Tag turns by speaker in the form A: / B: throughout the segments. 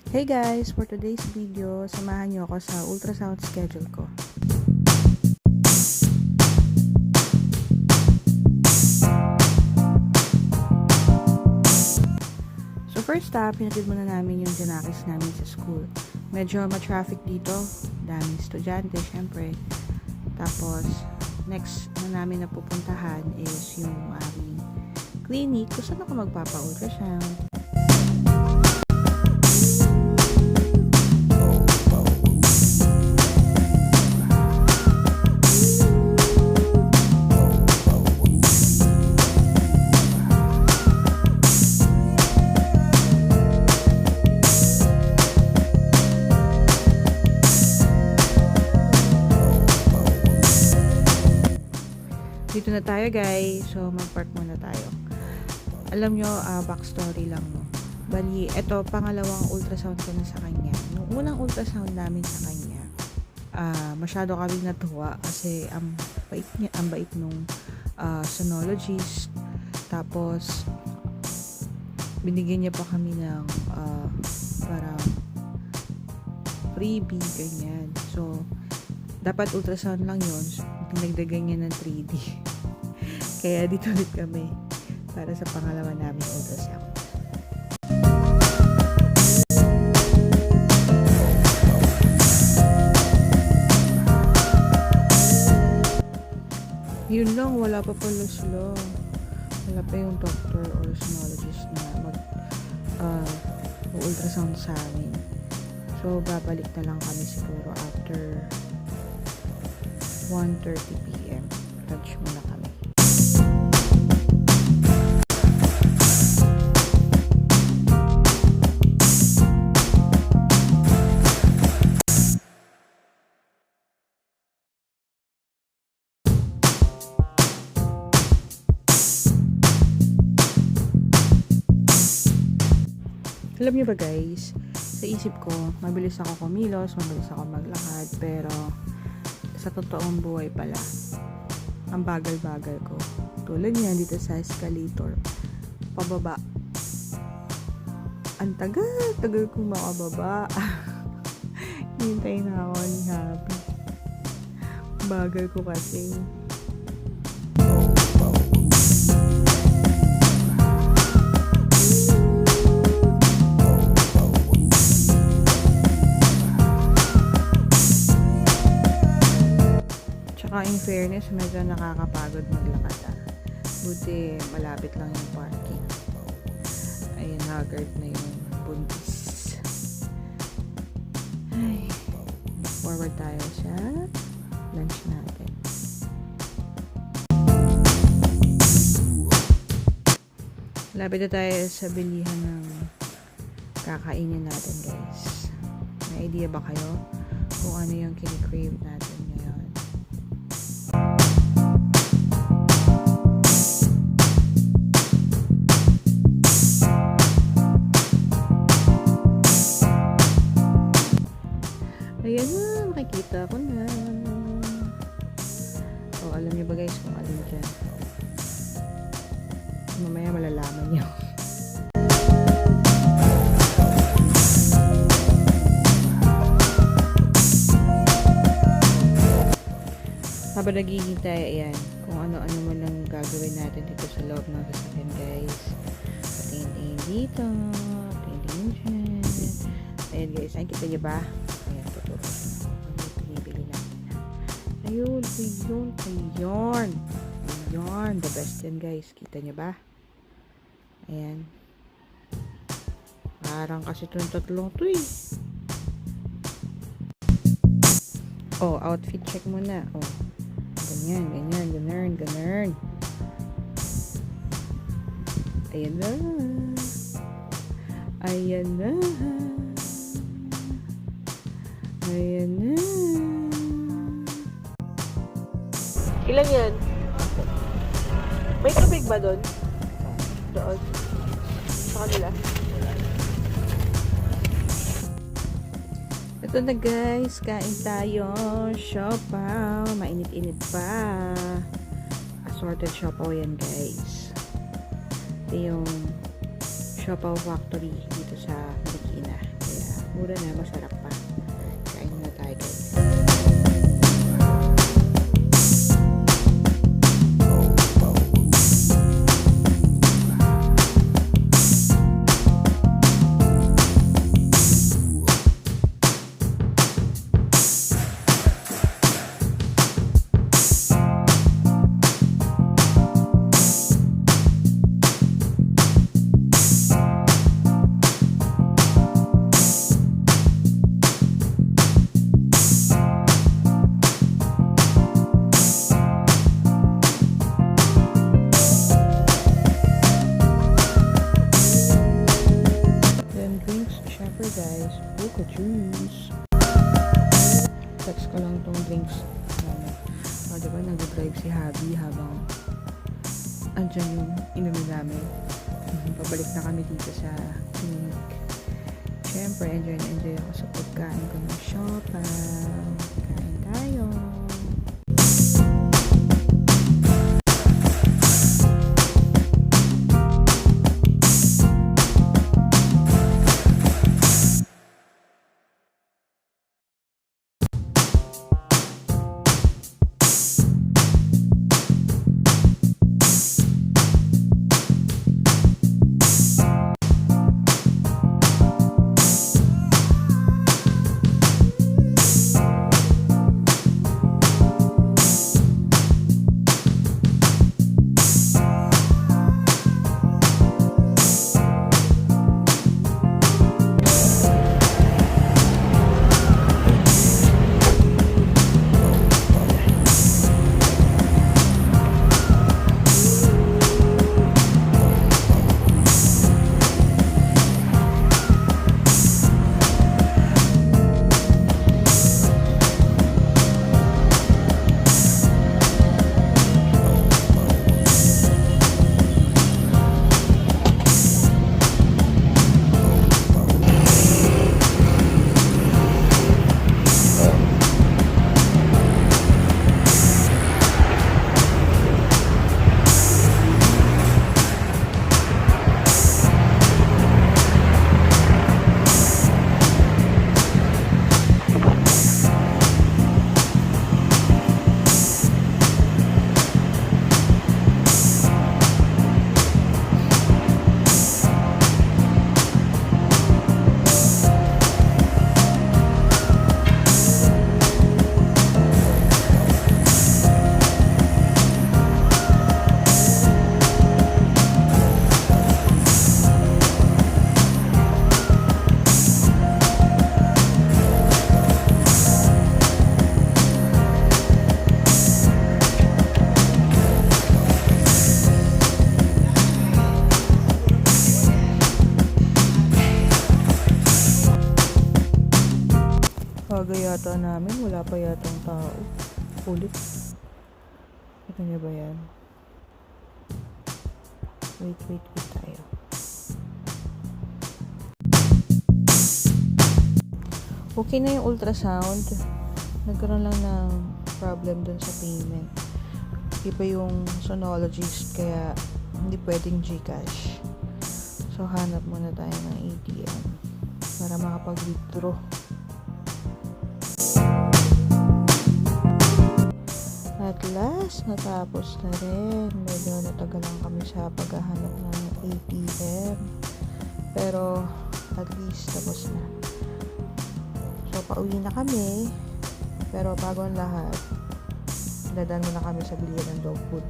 A: Hey guys! For today's video, samahan niyo ako sa ultrasound schedule ko. So first up, pinatid muna namin yung Janakis namin sa school. Medyo ma-traffic dito. Daming estudyante, syempre. Tapos, next na namin na pupuntahan is yung aming clinic kung saan ako magpapa-ultrasound. Dito na tayo guys. So, mag-park muna tayo. Alam nyo, backstory lang no. Bali, eto, pangalawang ultrasound ko na sa kanya. Yung unang ultrasound namin sa kanya, masyado kaming natuwa kasi ang bait nung sonologist. Tapos, binigyan niya pa kami ng parang freebie, ganyan. So, dapat ultrasound lang yun. Pinagdagan niya ng 3D. Kaya dito ulit kami para sa pangalawa namin ultrasound. Yun lang, wala pa pala sila. Wala pa yung doctor or sonologist na ultrasound sa amin. So, babalik na lang kami siguro after 1:30 PM. Lunch muna kami. Alam niyo ba guys, sa isip ko, mabilis ako kumilos, mabilis ako maglakad, pero sa totoong buhay pala, ang bagal-bagal ko. Tulad niyan dito sa escalator, pababa. Ang tagal kong makababa. Hintay na ako ni Happy. Bagal ko kasi. In fairness, medyo nakakapagod maglakad. Buti malapit lang yung parking. Ayun, haggard na yung buntis. Ay, forward tayo sa lunch natin. Malapit na tayo sa bilihan ng kakainin natin guys. May idea ba kayo kung ano yung kinikrave natin ngayon? Ayan na, makikita ko na. O, alam niyo ba guys kung alin dyan? Mamaya malalaman niyo. Habang naghihintay, ayan, kung ano-ano mo lang gagawin natin dito sa loob ng sasakyan guys. Patingin-tingin dito, patingin-tingin dyan. Ayan guys, nakikita niyo ba? Ayan, tuturo. Pinibili natin. Ayun, ayun. Ayun, the best yan guys. Kita niyo ba? Ayan. Parang kasi itong tatlong to eh. Oh, outfit check muna. Oh. Ganyan. Ayan na. Ayan na. Ayan na. Ilan yan? May tubig ba doon? Doon. Sa kanila. Ito na guys, kain tayo. Siopaw. Mainit-init pa. Assorted siopaw yan guys. Ito yung Siopaw Factory dito sa Marikina. Kaya Mura na, masarap pa. Kain na tayo guys. Guys, Buka juice. Text ko lang tong drinks namin. O, diba, nag-drive si Habi habang andyan yung inumin namin. Pabalik na kami dito sa clinic. Siyempre, enjoy na enjoy ako sa pagkain ko ng Shopee. Kain tayo. Aga yata namin, wala pa yatang tao. Ulit. Ito niya ba yan? Wait tayo. Okay na yung ultrasound. Nagkaroon lang ng problem dun sa payment. Iba yung sonologist, kaya hindi pwedeng GCash. So, hanap muna tayo ng ATM para makapag-withdraw. At last, natapos na rin. Medyo natagalan kami sa paghahanap ng ATM. Pero, at least, tapos na. So, pauwi na kami. Pero, bago ang lahat, dadaan muna kami sa bilihan ng dog food.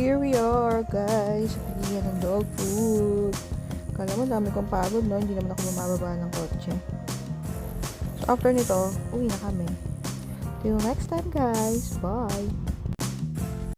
A: here we are, guys. Sa pilihan ng dog food. Kala mo, dami kong pagod, no? Hindi naman ako bumababa ng kotse. So, after nito, uwi na kami. Till next time, guys. Bye!